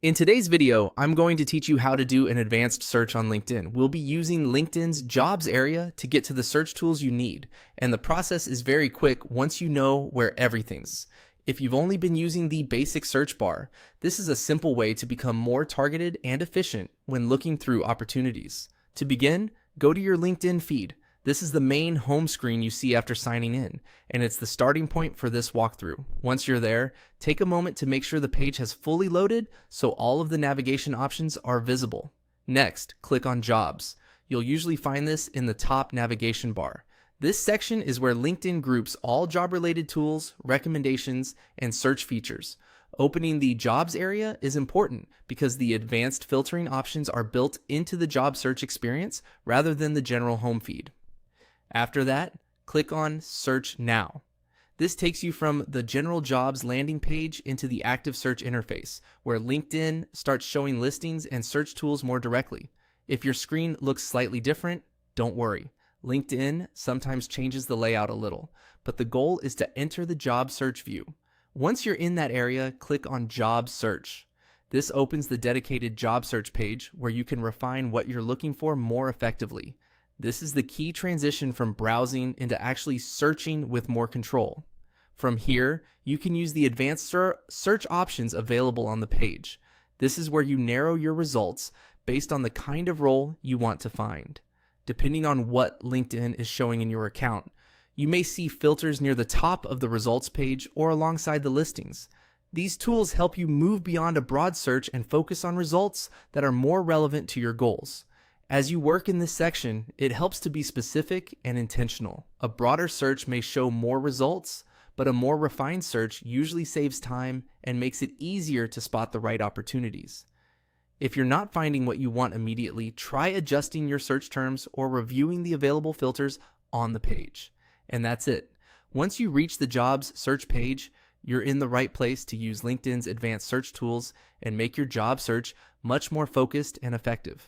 In today's video, I'm going to teach you how to do an advanced search on LinkedIn. We'll be using LinkedIn's jobs area to get to the search tools you need, and the process is very quick once you know where everything's. If you've only been using the basic search bar, this is a simple way to become more targeted and efficient when looking through opportunities. To begin, go to your LinkedIn feed. This is the main home screen you see after signing in, and it's the starting point for this walkthrough. Once you're there, take a moment to make sure the page has fully loaded so all of the navigation options are visible. Next, click on Jobs. You'll usually find this in the top navigation bar. This section is where LinkedIn groups all job-related tools, recommendations, and search features. Opening the Jobs area is important because the advanced filtering options are built into the job search experience rather than the general home feed. After that, click on Search Now. This takes you from the General Jobs landing page into the Active Search interface, where LinkedIn starts showing listings and search tools more directly. If your screen looks slightly different, don't worry. LinkedIn sometimes changes the layout a little, but the goal is to enter the job search view. Once you're in that area, click on Job Search. This opens the dedicated job search page where you can refine what you're looking for more effectively. This is the key transition from browsing into actually searching with more control. From here, you can use the advanced search options available on the page. This is where you narrow your results based on the kind of role you want to find. Depending on what LinkedIn is showing in your account, you may see filters near the top of the results page or alongside the listings. These tools help you move beyond a broad search and focus on results that are more relevant to your goals. As you work in this section, it helps to be specific and intentional. A broader search may show more results, but a more refined search usually saves time and makes it easier to spot the right opportunities. If you're not finding what you want immediately, try adjusting your search terms or reviewing the available filters on the page. And that's it. Once you reach the jobs search page, you're in the right place to use LinkedIn's advanced search tools and make your job search much more focused and effective.